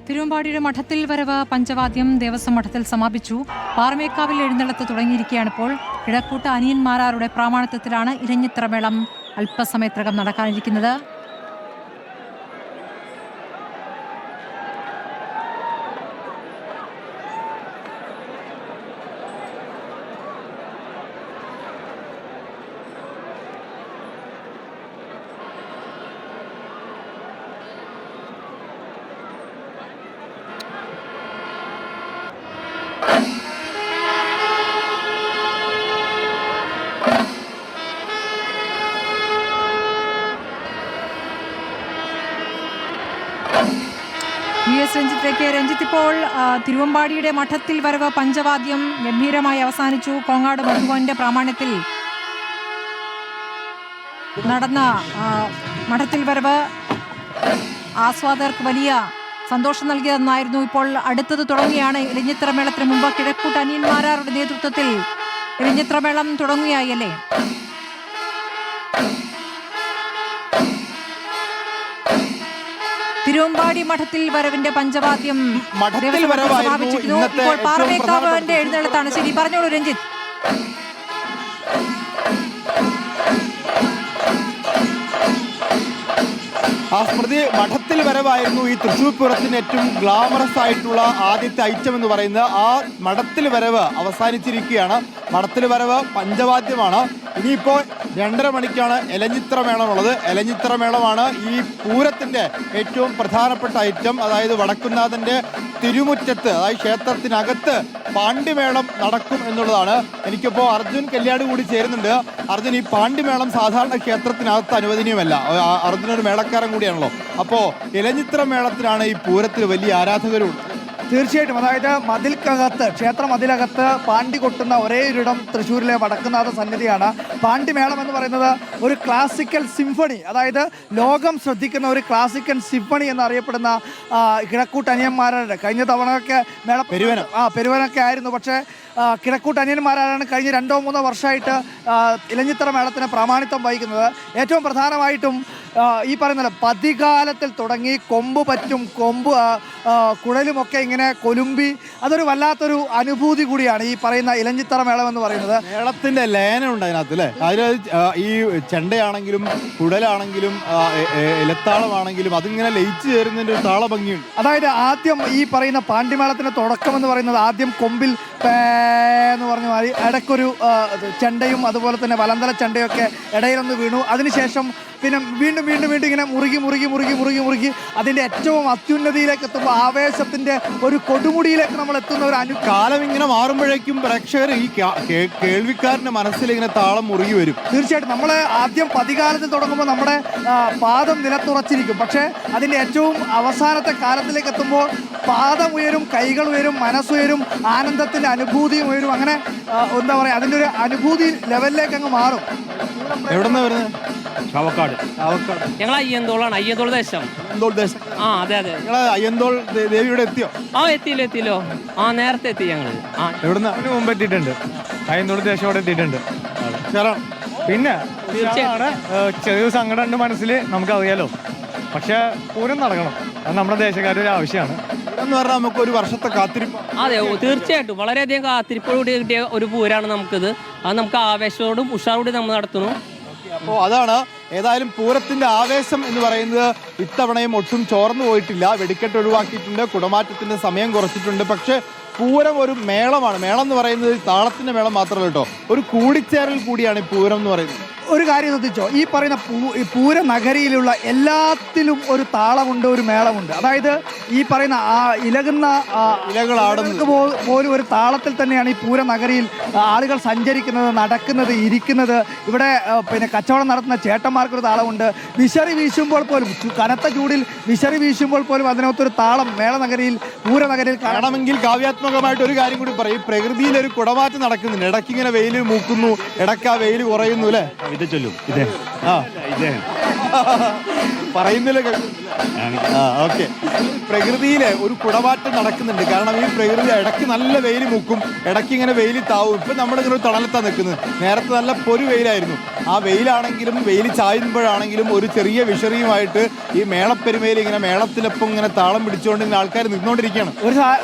തിരുവമ്പാടിയുടെ മഠത്തിൽ വരവ് പഞ്ചവാദ്യം ദേവസ്വം മഠത്തിൽ സമാപിച്ചു. പാറമേക്കാവിൽ എഴുന്നള്ളത്ത് തുടങ്ങിയിരിക്കുകയാണിപ്പോൾ. കിഴക്കൂട്ട് അനിയന്മാരാരുടെ പ്രാമാണിത്വത്തിലാണ് ഇലഞ്ഞിത്തറമേളം അല്പസമയത്തിനകം നടക്കാനിരിക്കുന്നത്. രഞ്ജിത്ത്, ഇപ്പോൾ തിരുവമ്പാടിയുടെ മഠത്തിൽ വരവ് പഞ്ചവാദ്യം ഗംഭീരമായി അവസാനിച്ചു. കോങ്ങാട് മധുവന്റെ പ്രാമാണ്യത്തിൽ നടന്ന മഠത്തിൽ വരവ് ആസ്വാദകർക്ക് വലിയ സന്തോഷം നൽകിയതെന്നായിരുന്നു. ഇപ്പോൾ അടുത്തത് തുടങ്ങിയാണ്. ഇലഞ്ഞിത്തറമേളത്തിന് മുമ്പ് കിഴക്കൂട്ട് അനിയന്മാരാരുടെ നേതൃത്വത്തിൽ ഇലഞ്ഞിത്തറമേളം തുടങ്ങുകയായി അല്ലേ? തിരുവമ്പാടി മഠത്തിൽ വരവിന്റെ പഞ്ചവാദ്യം സമാപിച്ചിരിക്കുന്നു. ഇപ്പോൾ പാറമേക്കാവിന്റെ എഴുന്നള്ളത്താണ്. ശരി, പറഞ്ഞോളൂ രഞ്ജിത്ത്. സ്മൃതി, മഠത്തിൽ വരവായിരുന്നു ഈ തൃശ്ശൂർ പൂരത്തിന് ഏറ്റവും ഗ്ലാമറസ് ആയിട്ടുള്ള ആദ്യത്തെ ഐറ്റം എന്ന് പറയുന്നത്. ആ മഠത്തിൽ വരവ് അവസാനിച്ചിരിക്കുകയാണ്. മഠത്തിൽ വരവ് പഞ്ചവാദ്യമാണ്. ഇനിയിപ്പോൾ 2:30 മണിക്കാണ് എലഞ്ഞിത്തറമേളമുള്ളത്. എലഞ്ഞിത്തറമേളമാണ് ഈ പൂരത്തിൻ്റെ ഏറ്റവും പ്രധാനപ്പെട്ട ഐറ്റം. അതായത് വടക്കുംനാഥൻ്റെ തിരുമുറ്റത്ത്, അതായത് ക്ഷേത്രത്തിനകത്ത് പാണ്ടിമേളം നടക്കും എന്നുള്ളതാണ്. എനിക്കിപ്പോൾ അർജുൻ കല്യാട് കൂടി ചേരുന്നുണ്ട്. അർജുൻ, ഈ പാണ്ടിമേളം സാധാരണ ക്ഷേത്രത്തിനകത്ത് അനുവദനീയമല്ല. അർജുൻ ഒരു മേളക്കാരൻ കൂടിയാണല്ലോ. അപ്പോൾ ഇലഞ്ഞിത്തറ മേളത്തിനാണ് ഈ പൂരത്തിൽ വലിയ ആരാധകരുണ്ട്. തീർച്ചയായിട്ടും. അതായത് മതിൽക്കകത്ത്, ക്ഷേത്ര മതിലകത്ത് പാണ്ടി കൊട്ടുന്ന ഒരേ ഒരിടം തൃശ്ശൂരിലെ വടക്കുംനാഥ സന്നിധിയാണ്. പാണ്ടിമേളം എന്ന് പറയുന്നത് ഒരു ക്ലാസിക്കൽ സിംഫണി, അതായത് ലോകം ശ്രദ്ധിക്കുന്ന ഒരു ക്ലാസിക്കൽ സിംഫണി എന്നറിയപ്പെടുന്ന കിഴക്കൂട്ട് അനിയന്മാരുടെ കഴിഞ്ഞ തവണയൊക്കെ പെരുവനൊക്കെ ആയിരുന്നു. പക്ഷേ കിഴക്കൂട്ട് അനിയന്മാരാണ് കഴിഞ്ഞ 2-3 വർഷമായിട്ട് ഇലഞ്ഞിത്തറ മേളത്തിന് പ്രാമാണിത്വം വഹിക്കുന്നത്. ഏറ്റവും പ്രധാനമായിട്ടും ഈ പറയുന്നത് പതികാലത്തിൽ തുടങ്ങി കൊമ്പ് പറ്റും, കുഴലുമൊക്കെ ഇങ്ങനെ കൊലുമ്പി, അതൊരു വല്ലാത്തൊരു അനുഭൂതി കൂടിയാണ് ഈ പറയുന്ന ഇലഞ്ഞിത്തറ മേളം എന്ന് പറയുന്നത്. മേളത്തിന്റെ ലയനമുണ്ട് അതിനകത്ത് അല്ലേ? അതിൽ ഈ ചെണ്ടയാണെങ്കിലും കുഴലാണെങ്കിലും ഇലത്താളമാണെങ്കിലും അതിങ്ങനെ ലയിച്ചു ചേരുന്നതിന്റെ ഒരു താള ഭംഗിയുണ്ട്. അതായത് ആദ്യം ഈ പറയുന്ന പാണ്ടിമേളത്തിന്റെ തുടക്കം എന്ന് പറയുന്നത് ആദ്യം കൊമ്പിൽ എന്ന് പറഞ്ഞ മാതിരി ഇടയ്ക്കൊരു ചെണ്ടയും അതുപോലെ തന്നെ വലന്തല ചെണ്ടയൊക്കെ ഇടയിലൊന്ന് വീണു. അതിനുശേഷം പിന്നെ വീണ്ടും വീണ്ടും വീണ്ടും ഇങ്ങനെ മുറുകി അതിൻ്റെ ഏറ്റവും അത്യുന്നതിയിലേക്ക് എത്തുമ്പോൾ ആവേശത്തിൻ്റെ ഒരു കൊടുമുടിയിലേക്ക് നമ്മൾ എത്തുന്ന ഒരു കാലം ഇങ്ങനെ മാറുമ്പോഴേക്കും പ്രേക്ഷകർ ഈ കേൾവിക്കാരൻ്റെ മനസ്സിൽ ഇങ്ങനെ താളം മുറുകി വരും. തീർച്ചയായിട്ടും. നമ്മൾ ആദ്യം പതികാലത്തിൽ തുടങ്ങുമ്പോൾ നമ്മുടെ പാദം നിലത്തുറച്ചിരിക്കും. പക്ഷേ അതിൻ്റെ ഏറ്റവും അവസാനത്തെ കാലത്തിലേക്ക് എത്തുമ്പോൾ പാദം ഉയരും, കൈകൾ ഉയരും, മനസ്സുയരും, ആനന്ദത്തിൻ്റെ അനുഭൂതിയും ഉയരും. അങ്ങനെ എന്താ പറയുക, അതിൻ്റെ ഒരു അനുഭൂതി ലെവലിലേക്ക് അങ്ങ് മാറും. എവിടെന്നാ വരുന്നത്? ചാവക്കാട്. ഞങ്ങൾ അയ്യന്തോളാണ്. അയ്യന്തോൾ ദേശം. അതെ. നിങ്ങള് അയ്യന്തോൾ ദേവിയുടെ എത്തിയോ? എത്തിയില്ലോ. നേരത്തെ എത്തി ഞങ്ങൾ. എവിടുന്ന്? മുമ്പ് എത്തിയിട്ടുണ്ട്. അയ്യന്തോൾ ദേശം അവിടെ എത്തിയിട്ടുണ്ട്. പിന്നെ ചെറിയൊരു സങ്കടം ഉണ്ട് മനസ്സിൽ, നമുക്കറിയാലോ. പക്ഷെ പൂരം നടക്കണം, അത് നമ്മുടെ ദേശക്കാരുടെ ഒരു ആവശ്യമാണ്. എന്ന് പറഞ്ഞാൽ നമുക്ക് ഒരു വർഷത്തെ കാത്തിരിപ്പ്. അതെ, തീർച്ചയായിട്ടും. വളരെയധികം കാത്തിരിപ്പോടുകൂടി കിട്ടിയ ഒരു പൂരാണ് നമുക്കിത്. അത് നമുക്ക് ആവേശത്തോടും ഉഷാറോടും നമ്മൾ നടത്തുന്നു. അപ്പോൾ അതാണ് ഏതായാലും പൂരത്തിന്റെ ആവേശം എന്ന് പറയുന്നത് ഇത്തവണയും ഒട്ടും ചോർന്നു പോയിട്ടില്ല. വെടിക്കെട്ട് ഒഴിവാക്കിയിട്ടുണ്ട്, കുടമാറ്റത്തിന്റെ സമയം കുറച്ചിട്ടുണ്ട്. പക്ഷെ പൂരം ഒരു മേളമാണ്. മേളം എന്ന് പറയുന്നത് താളത്തിന്റെ മേളം മാത്രമല്ല കേട്ടോ, ഒരു കൂടിച്ചേരൽ കൂടിയാണ് ഈ പൂരം എന്ന് പറയുന്നത്. ഒരു കാര്യം ശ്രദ്ധിച്ചോ, ഈ പറയുന്ന പൂര നഗരിയിലുള്ള എല്ലാത്തിലും ഒരു താളമുണ്ട്, ഒരു മേളമുണ്ട്. അതായത് ഈ പറയുന്ന ഇലകളാടുന്നത് പോലും ഒരു താളത്തിൽ തന്നെയാണ് ഈ പൂര നഗരിയിൽ ആളുകൾ സഞ്ചരിക്കുന്നത്, നടക്കുന്നത്, ഇരിക്കുന്നത്. ഇവിടെ പിന്നെ കച്ചവടം നടത്തുന്ന ചേട്ടന്മാർക്കൊരു താളമുണ്ട്. വിശറി വീശുമ്പോൾ പോലും, കനത്ത ചൂടിൽ വിശറി വീശുമ്പോൾ പോലും അതിനകത്തൊരു താളം മേളനഗരിയിൽ, പൂരനഗരിയിൽ കാണണമെങ്കിൽ കാവ്യാത്മകമായിട്ട് ഒരു കാര്യം കൂടി പറയും. പ്രകൃതിയിലൊരു കുടമാറ്റം നടക്കുന്നുണ്ട്. ഇടയ്ക്കിങ്ങനെ വെയിൽ മൂക്കുന്നു, ഇടയ്ക്ക് ആ വെയിൽ കുറയുന്നു അല്ലേ? ചൊല്ലും പറയുന്നില്ല. ഓക്കെ. പ്രകൃതിയിലെ ഒരു കുടമാറ്റം നടക്കുന്നുണ്ട്. കാരണം ഈ പ്രകൃതി ഇടയ്ക്ക് നല്ല വെയിൽ മുക്കും, ഇടയ്ക്ക് ഇങ്ങനെ വെയിൽ താവും. ഇപ്പം നമ്മളിങ്ങനെ ഒരു തണലത്താണ് നിൽക്കുന്നത്. നേരത്തെ നല്ല പൊരു വെയിലായിരുന്നു. ആ വെയിലാണെങ്കിലും വെയിൽ ചായുമ്പോഴാണെങ്കിലും ഒരു ചെറിയ വിഷറിയുമായിട്ട് ഈ മേളപ്പെരുമയിൽ ഇങ്ങനെ മേളത്തിലൊപ്പം ഇങ്ങനെ താളം പിടിച്ചുകൊണ്ട് ഇങ്ങനെ ആൾക്കാർ നിന്നുകൊണ്ടിരിക്കുകയാണ്.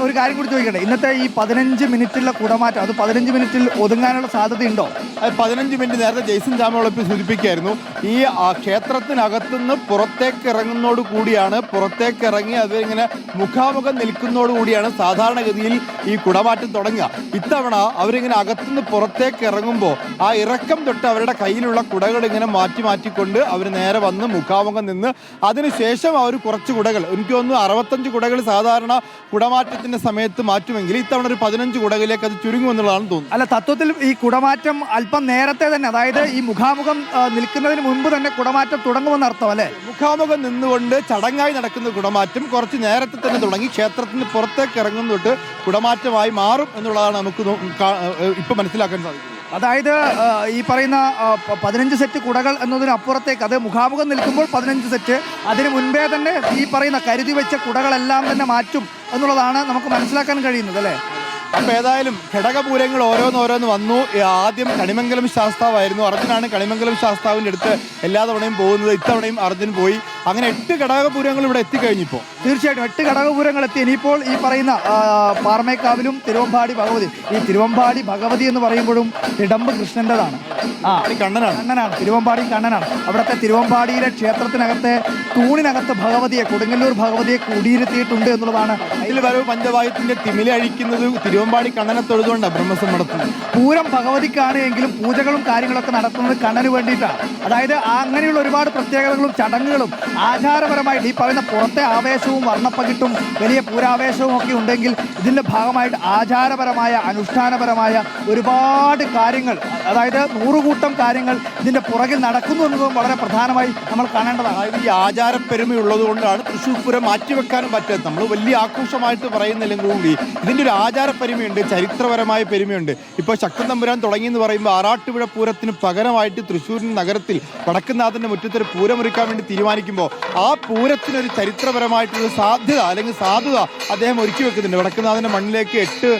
ഒരു കാര്യം കൂടി ചോദിക്കട്ടെ, ഇന്നത്തെ ഈ 15 മിനിറ്റുള്ള കുടമാറ്റം അത് 15 മിനിറ്റിൽ ഒതുങ്ങാനുള്ള സാധ്യതയുണ്ടോ? അത് 15 മിനിറ്റ് നേരത്തെ ജെയ്സൺ ജാമോളപ്പ് സൂചിപ്പിക്കുകയായിരുന്നു. ഈ ക്ഷേത്രത്തിനകത്തുനിന്ന് പുറത്തേക്ക് ഇറങ്ങുന്നതോട് കൂടിയാണ്, പുറത്തേക്ക് ഇറങ്ങി അത് ഇങ്ങനെ മുഖാമുഖം നിൽക്കുന്നതോട് കൂടിയാണ് സാധാരണഗതിയിൽ ഈ കുടമാറ്റം തുടങ്ങുക. ഇത്തവണ അവരിങ്ങനെ അകത്തുനിന്ന് പുറത്തേക്ക് ഇറങ്ങുമ്പോൾ ആ ഇറക്കം തൊട്ട് അവരുടെ കയ്യിലുള്ള കുടകൾ ഇങ്ങനെ മാറ്റിക്കൊണ്ട് അവർ നേരെ വന്ന് മുഖാമുഖം നിന്ന് അതിനുശേഷം അവർ കുറച്ച് കുടകൾ, എനിക്ക് തോന്നുന്നു 65 കുടകൾ സാധാരണ കുടമാറ്റത്തിന്റെ സമയത്ത് മാറ്റുമെങ്കിൽ ഇത്തവണ ഒരു 15 കുടകളിലേക്ക് അത് ചുരുങ്ങുമെന്നുള്ളതാണ് തോന്നുന്നത്. അല്ല, തത്വത്തിൽ ഈ കുടമാറ്റം അല്പം നേരത്തെ തന്നെ, അതായത് ഈ മുഖാമുഖം നിൽക്കുന്നതിന് മുൻപ് തന്നെ കുടമാറ്റം തുടങ്ങുമെന്ന് അർത്ഥം അല്ലേ? മുഖാമുഖം നിന്നുകൊണ്ട് ചടങ്ങായി നടക്കുന്ന കുടമാറ്റം കുറച്ച് നേരത്തെ തന്നെ തുടങ്ങി ക്ഷേത്രത്തിന് പുറത്തേക്ക് ഇറങ്ങുന്ന തൊട്ട് കുടമാറ്റമായി മാറും എന്നുള്ളതാണ് നമുക്ക് ഇപ്പൊ മനസ്സിലാക്കാൻ സാധിക്കുന്നത്. അതായത് ഈ പറയുന്ന 15 സെറ്റ് കുടകൾ എന്നതിനപ്പുറത്തേക്ക് അത് മുഖാമുഖം നിൽക്കുമ്പോൾ 15 സെറ്റ്, അതിന് മുൻപേ തന്നെ ഈ പറയുന്ന കരുതി വെച്ച കുടകളെല്ലാം തന്നെ മാറ്റും എന്നുള്ളതാണ് നമുക്ക് മനസ്സിലാക്കാൻ കഴിയുന്നത് അല്ലേ? അപ്പൊ ഏതായാലും ഘടകപൂരങ്ങൾ ഓരോന്നോരോന്ന് വന്നു. ആദ്യം കണിമംഗലം ശാസ്താവായിരുന്നു. അർജുനാണ് കണിമംഗലം ശാസ്താവിന്റെ അടുത്ത് എല്ലാ തവണയും പോകുന്നത്. ഇത്തവണയും അർജുൻ പോയി. അങ്ങനെ 8 ഘടകപൂരങ്ങൾ ഇവിടെ എത്തിക്കഴിഞ്ഞിപ്പോൾ. തീർച്ചയായിട്ടും 8 ഘടകപൂരങ്ങൾ എത്തി. ഇനിയിപ്പോൾ ഈ പറയുന്ന പാറമേക്കാവിലും തിരുവമ്പാടി ഭഗവതി, ഈ തിരുവമ്പാടി ഭഗവതി എന്ന് പറയുമ്പോഴും തിടമ്പ് കൃഷ്ണൻ്റെതാണ്. കണ്ണനാണ്. തിരുവമ്പാടി കണ്ണനാണ്. അവിടുത്തെ തിരുവമ്പാടിയിലെ ക്ഷേത്രത്തിനകത്തെ തൂണിനകത്ത് ഭഗവതിയെ, കൊടുങ്ങല്ലൂർ ഭഗവതിയെ കുടിയിരുത്തിയിട്ടുണ്ട് എന്നുള്ളതാണ്. അതിൽ വരവ് പഞ്ചവായത്തിന്റെ തിമില അഴിക്കുന്നത് തിരുവമ്പാടി കണ്ണനെ തൊഴുതുകൊണ്ടാണ് ബ്രഹ്മസം നടത്തുന്നത്. പൂരം ഭഗവതിക്കാണ് എങ്കിലും പൂജകളും കാര്യങ്ങളൊക്കെ നടത്തുന്നത് കണ്ണന് വേണ്ടിയിട്ടാണ്. അതായത് അങ്ങനെയുള്ള ഒരുപാട് പ്രത്യേകതകളും ചടങ്ങുകളും ആചാരപരമായിട്ട് ഈ പറയുന്ന പുറത്തെ ആവേശവും വർണ്ണപ്പകിട്ടും വലിയ പൂരാവേശവും ഒക്കെ ഉണ്ടെങ്കിൽ ഇതിൻ്റെ ഭാഗമായിട്ട് ആചാരപരമായ അനുഷ്ഠാനപരമായ ഒരുപാട് കാര്യങ്ങൾ, അതായത് 100 കൂട്ടം കാര്യങ്ങൾ ഇതിൻ്റെ പുറകിൽ നടക്കുന്നു എന്നതും വളരെ പ്രധാനമായി നമ്മൾ കാണേണ്ടതാണ്. അതായത് ഈ ആചാരപ്പെരുമയുള്ളത് കൊണ്ടാണ് തൃശ്ശൂർ പൂരം മാറ്റിവെക്കാനും പറ്റാത്തത്. നമ്മൾ വലിയ ആഘോഷമായിട്ട് പറയുന്നില്ലെങ്കിൽ കൂടി ഇതിൻ്റെ ഒരു ആചാരപ്പെരുമയുണ്ട്, ചരിത്രപരമായ പെരുമയുണ്ട്. ഇപ്പോൾ ശക്തൻ തമ്പുരാൻ തുടങ്ങിയെന്ന് പറയുമ്പോൾ ആറാട്ടുപുഴ പൂരത്തിന് പകരമായിട്ട് തൃശ്ശൂരിൻ നഗരത്തിൽ വടക്കുന്നാഥൻ്റെ മുറ്റത്തൊരു പൂരമൊരുക്കാൻ വേണ്ടി തീരുമാനിക്കുമ്പോൾ ആ പൂരത്തിനൊരു ചരിത്രപരമായിട്ടൊരു സാധ്യത അല്ലെങ്കിൽ സാധുത അദ്ദേഹം ഒരുക്കി വെക്കുന്നുണ്ട്. വടക്കുന്നാഥൻ്റെ മണ്ണിലേക്ക് 8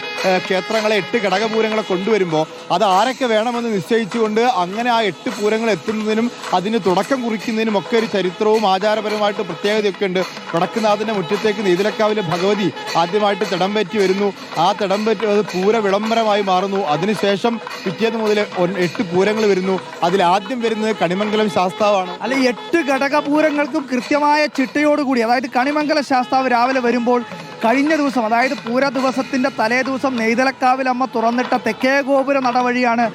ക്ഷേത്രങ്ങളെ 8 ഘടകപൂരങ്ങളെ കൊണ്ടുവരുമ്പോൾ അത് ആരൊക്കെ വേണമെന്ന് നിശ്ചയിച്ചുകൊണ്ട് അങ്ങനെ ആ 8 പൂരങ്ങൾ എത്തുന്നതിനും അതിന് തുടക്കം കുറിക്കുന്നതിനും ഒക്കെ ഒരു ചരിത്രവും ആചാരപരമായിട്ട് പ്രത്യേകതയൊക്കെ ഉണ്ട്. വടക്കുന്നാഥൻ്റെ മുറ്റത്തേക്ക് നെയ്തലക്കാവിലെ ഭഗവതി ആദ്യമായിട്ട് തിടമ്പേറ്റി വരുന്നു. ആ തിടമ്പേറ്റ് അത് പൂര വിളംബരമായി മാറുന്നു. അതിനുശേഷം പിറ്റേന്ന് മുതൽ 8 പൂരങ്ങൾ വരുന്നു. അതിലാദ്യം വരുന്നത് കണിമംഗലം ശാസ്താവാണ്. അല്ല, 8 ഘടകപൂരങ്ങൾക്കും കൃത്യമായ ചിട്ടയോടുകൂടി, അതായത് കണിമംഗല ശാസ്താവ് രാവിലെ വരുമ്പോൾ കഴിഞ്ഞ ദിവസം, അതായത് പൂര ദിവസത്തിൻ്റെ തലേ ദിവസം നെയ്തലക്കാവിലമ്മ തുറന്നിട്ട തെക്കേ ഗോപുര നടവഴിയാണ്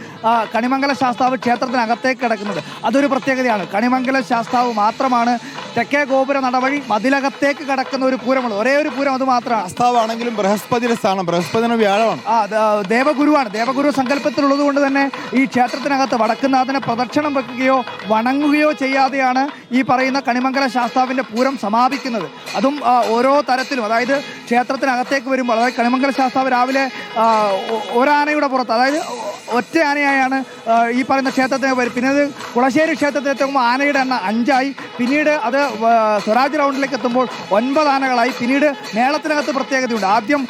കണിമംഗല ശാസ്താവ് ക്ഷേത്രത്തിനകത്തേക്ക് കിടക്കുന്നത്. അതൊരു പ്രത്യേകതയാണ്. കണിമംഗല ശാസ്താവ് മാത്രമാണ് തെക്കേ ഗോപുര നടവഴി മതിലകത്തേക്ക് കടക്കുന്ന ഒരു പൂരമുള്ളൂ. ഒരേ ഒരു പൂരം അത് മാത്രമാണ്. ശാസ്താവാണെങ്കിലും ബൃഹസ്പതിയുടെ സ്ഥാനം, ബൃഹസ്പതിന് വ്യാഴമാണ്. ദേവഗുരുവാണ്. ദേവഗുരു സങ്കല്പത്തിലുള്ളത് കൊണ്ട് തന്നെ ഈ ക്ഷേത്രത്തിനകത്ത് വടക്കുന്നാഥനെ പ്രദക്ഷിണം വെക്കുകയോ വണങ്ങുകയോ ചെയ്യാതെയാണ് ഈ പറയുന്ന കണിമംഗല ശാസ്താവിൻ്റെ പൂരം സമാപിക്കുന്നത്. അതും ഓരോ തരത്തിലും, അതായത് ക്ഷേത്രത്തിനകത്തേക്ക് വരുമ്പോൾ, അതായത് കണിമംഗല ശാസ്താവ് രാവിലെ ഒരാനയുടെ പുറത്ത്, അതായത് ഒറ്റ ആനയായാണ് ഈ പറയുന്ന ക്ഷേത്രത്തിന് വരും. പിന്നെ അത് കുളശ്ശേരി ക്ഷേത്രത്തിൽ എത്തുമ്പോൾ ആനയുടെ എണ്ണം 5 ആയി. പിന്നീട് അത് സ്വരാജ് റൗണ്ടിലേക്ക് എത്തുമ്പോൾ 9 ആനകളായി. പിന്നീട് മേളത്തിനകത്ത് പ്രത്യേകതയുണ്ട്. ആദ്യം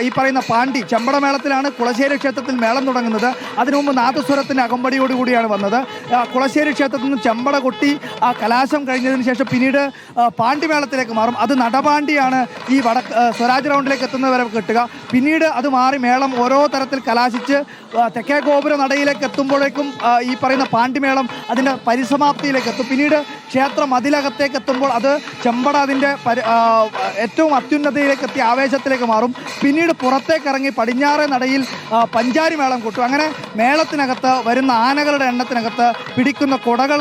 ഈ പറയുന്ന പാണ്ടി ചെമ്പട മേളത്തിലാണ് കുളശ്ശേരി ക്ഷേത്രത്തിൽ മേളം തുടങ്ങുന്നത്. അതിനു മുമ്പ് നാദസ്വരത്തിൻ്റെ അകമ്പടിയോടുകൂടിയാണ് വന്നത്. കുളശ്ശേരി ക്ഷേത്രത്തിൽ നിന്ന് ചെമ്പട കൊട്ടി ആ കലാശം കഴിഞ്ഞതിന് ശേഷം പിന്നീട് പാണ്ടി മേളത്തിലേക്ക് മാറും. അത് നടപാണ്ടിയാണ് ഈ സ്വരാജ് റൗണ്ടിലേക്ക് എത്തുന്നവരെ കിട്ടുക. പിന്നീട് അത് മാറി മേളം ഓരോ തരത്തിൽ കലാശിച്ച് തെക്കേ ഗോപുര നടയിലേക്ക് എത്തുമ്പോഴേക്കും ഈ പറയുന്ന പാണ്ടിമേളം അതിൻ്റെ പരിസമാപ്തിയിലേക്ക് എത്തും. പിന്നീട് ക്ഷേത്ര മതിലകത്തേക്ക് എത്തുമ്പോൾ അത് ചെമ്പട അതിൻ്റെ ഏറ്റവും അത്യുന്നതയിലേക്ക് എത്തി ആവേശത്തിലേക്ക് മാറും. പിന്നീട് പുറത്തേക്ക് ഇറങ്ങി പടിഞ്ഞാറേ നടയിൽ പഞ്ചാരി മേളം കൊട്ടും. അങ്ങനെ മേളത്തിനകത്ത് വരുന്ന ആനകളുടെ എണ്ണത്തിനകത്ത് പിടിക്കുന്ന കുടകൾ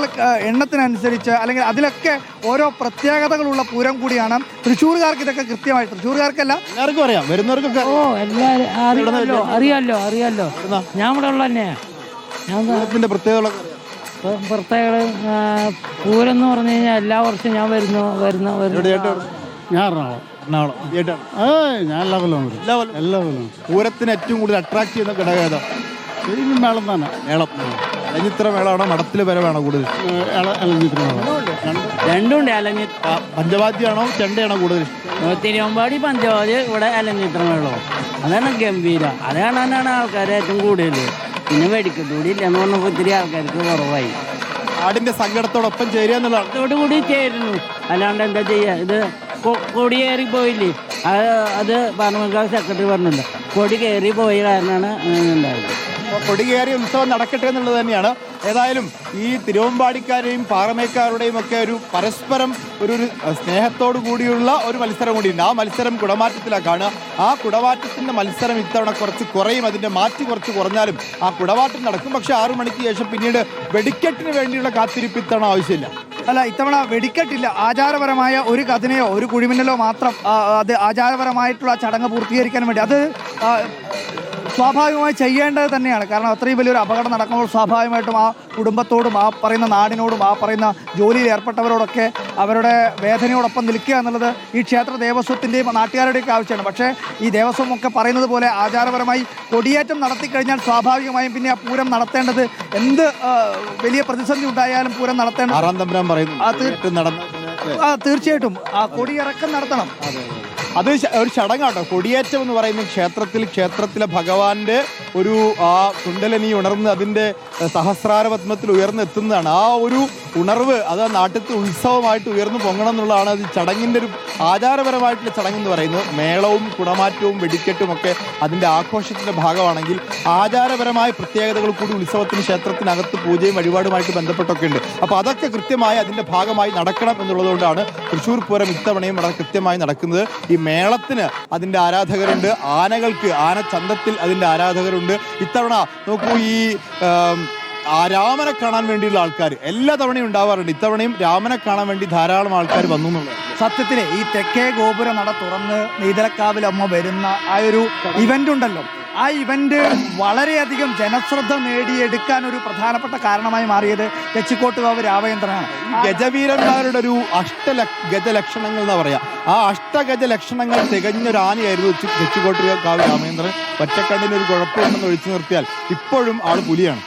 എണ്ണത്തിനനുസരിച്ച്, അല്ലെങ്കിൽ അതിലൊക്കെ ഓരോ പ്രത്യേകതകളുള്ള പൂരം കൂടിയാണ്. തൃശ്ശൂർകാർക്ക് ഇതൊക്കെ കൃത്യമായി, തൃശ്ശൂർകാർക്കല്ല എല്ലാവർക്കും അറിയാം, വരുന്നവർക്കൊക്കെ അറിയാലോ. ഞാൻ ഇവിടെ ഉള്ള തന്നെയാ. ഞാൻ പ്രത്യേകത പൂരം എന്ന് പറഞ്ഞു കഴിഞ്ഞാൽ എല്ലാ വർഷവും ഞാൻ വരുന്നു. ഞാൻ എറണാകുളം. ഞാൻ എല്ലാ കൊല്ലവും വരും. പൂരത്തിന് ഏറ്റവും കൂടുതൽ അട്രാക്ട് ചെയ്യുന്ന ഘടകം ഏതാ? മേളം തന്നെ. മേളം. അലഞ്ഞിത്ര മേളമാണോ മടത്തിൽ വരവാണോ കൂടുതൽ? രണ്ടുണ്ട്. പഞ്ചവാദ്യമാണോ ചെണ്ടയാണോ കൂടുതൽ? തിരുവമ്പാടി പഞ്ചവാദി ഇവിടെ അലഞ്ഞിത്രമേളോ അതാണ് ഗംഭീരം. അത് കാണാനാണ് ആൾക്കാർ ഏറ്റവും കൂടുതൽ. പിന്നെ വെടിക്കെട്ടുകൂടി ഇല്ലെന്ന് പറഞ്ഞപ്പോൾ ഒത്തിരി ആൾക്കാർക്ക് കുറവായി. നാടിന്റെ സങ്കടത്തോടൊപ്പം ചേരുക എന്നുള്ളതാണ്. അതോടുകൂടി ചേരുന്നു. അല്ലാണ്ട് എന്താ ചെയ്യുക? ഇത് കൊടി കയറി പോയില്ലേ? അത് പാർലമെന്റ് സെക്രട്ടറി പറഞ്ഞില്ല. കൊടി കയറി പോയ കാരണമാണ് അങ്ങനെ ഉണ്ടായത്. കൊടികേറിയ ഉത്സവം നടക്കട്ടെ എന്നുള്ളത് തന്നെയാണ്. ഏതായാലും ഈ തിരുവമ്പാടിക്കാരെയും പാറമേക്കാരുടെയും ഒക്കെ ഒരു പരസ്പരം ഒരു സ്നേഹത്തോടു കൂടിയുള്ള ഒരു മത്സരം കൂടിയുണ്ട്. ആ മത്സരം കുടമാറ്റത്തിലേക്കാണ്. ആ കുടമാറ്റത്തിന്റെ മത്സരം ഇത്തവണ കുറച്ച് കുറയും, അതിന്റെ മാറ്റി കുറച്ച് കുറഞ്ഞാലും ആ കുടമാറ്റം നടക്കും. പക്ഷെ 6 മണിക്ക് ശേഷം പിന്നീട് വെടിക്കെട്ടിന് വേണ്ടിയുള്ള കാത്തിരിപ്പ് ഇത്തവണ ആവശ്യമില്ല. അല്ല, ഇത്തവണ വെടിക്കെട്ടില്ല. ആചാരപരമായ ഒരു കഥനയോ ഒരു കുഴിമിന്നലോ മാത്രം അത് ആചാരപരമായിട്ടുള്ള ചടങ്ങ് പൂർത്തീകരിക്കാൻ വേണ്ടി അത് സ്വാഭാവികമായി ചെയ്യേണ്ടത് തന്നെയാണ്. കാരണം അത്രയും വലിയൊരു അപകടം നടക്കുമ്പോൾ സ്വാഭാവികമായിട്ടും ആ കുടുംബത്തോടും ആ പറയുന്ന നാടിനോടും ആ പറയുന്ന ജോലിയിൽ ഏർപ്പെട്ടവരോടൊക്കെ അവരുടെ വേദനയോടൊപ്പം നിൽക്കുക എന്നുള്ളത് ഈ ക്ഷേത്ര ദേവസ്വത്തിൻ്റെയും നാട്ടുകാരുടെയൊക്കെ ആവശ്യമാണ്. പക്ഷേ ഈ ദേവസ്വം ഒക്കെ പറയുന്നത് പോലെ ആചാരപരമായി കൊടിയേറ്റം നടത്തിക്കഴിഞ്ഞാൽ സ്വാഭാവികമായും പിന്നെ ആ പൂരം നടത്തേണ്ടത് എന്ത് വലിയ പ്രതിസന്ധി ഉണ്ടായാലും പൂരം നടത്തേണ്ടത് തീർച്ചയായിട്ടും ആ കൊടിയിറക്കം നടത്തണം. അത് ഒരു ചടങ്ങാട്ടോ. കൊടിയേറ്റം എന്ന് പറയുന്നത് ക്ഷേത്രത്തിലെ ഭഗവാന്റെ ഒരു ആ കുണ്ടലിനി ഉണർന്ന് അതിൻ്റെ സഹസ്രാര പത്മത്തിൽ ഉയർന്നെത്തുന്നതാണ്. ആ ഒരു ഉണർവ് അത് ആ നാട്ടിലത്തെ ഉത്സവമായിട്ട് ഉയർന്നു പൊങ്ങണം എന്നുള്ളതാണ് അത് ചടങ്ങിൻ്റെ ഒരു ആചാരപരമായിട്ടുള്ള ചടങ്ങെന്ന് പറയുന്നത്. മേളവും കുടമാറ്റവും വെടിക്കെട്ടും ഒക്കെ അതിൻ്റെ ആഘോഷത്തിൻ്റെ ഭാഗമാണെങ്കിൽ ആചാരപരമായ പ്രത്യേകതകൾ കൂടി ഉത്സവത്തിന് ക്ഷേത്രത്തിനകത്ത് പൂജയും വഴിപാടുമായിട്ട് ബന്ധപ്പെട്ടൊക്കെ ഉണ്ട്. അപ്പോൾ അതൊക്കെ കൃത്യമായി അതിൻ്റെ ഭാഗമായി നടക്കണം എന്നുള്ളതുകൊണ്ടാണ് തൃശ്ശൂർ പൂരം ഇത്തവണയും വളരെ കൃത്യമായി നടക്കുന്നത്. ഈ മേളത്തിന് അതിൻ്റെ ആരാധകരുണ്ട്, ആനകൾക്ക് ആനച്ചന്തത്തിൽ അതിൻ്റെ ആരാധകരുണ്ട്. ഇത്തവണ നോക്കൂ, ഈ രാമനെ കാണാൻ വേണ്ടിയുള്ള ആൾക്കാർ എല്ലാ തവണയും ഉണ്ടാവാറുണ്ട്. ഇത്തവണയും രാമനെ കാണാൻ വേണ്ടി ധാരാളം ആൾക്കാർ വന്നു എന്നുള്ളത്. സത്യത്തിൽ ഈ തെക്കേ ഗോപുര നട തുറന്ന് നെയ്തലക്കാവിൽ അമ്മ വരുന്ന ആ ഒരു ഇവന്റ് ഉണ്ടല്ലോ, ആ ഇവന്റ് വളരെയധികം ജനശ്രദ്ധ നേടിയെടുക്കാൻ ഒരു പ്രധാനപ്പെട്ട കാരണമായി മാറിയത് തെച്ചിക്കോട്ടുകാവ് രാമചന്ദ്രനാണ്. ഗജവീരന്മാരുടെ ഒരു ഗജലക്ഷണങ്ങൾ എന്ന് പറയാം. ആ അഷ്ടഗജലക്ഷണങ്ങൾ തികഞ്ഞൊരാനയായിരുന്നു തെച്ചിക്കോട്ടുകാവ് രാമചന്ദ്രൻ. ഒറ്റക്കണ്ണിനൊരു കുഴപ്പമുണ്ടെന്ന് ഒഴിച്ചു നിർത്തിയാൽ ഇപ്പോഴും ആൾ പുലിയാണ്.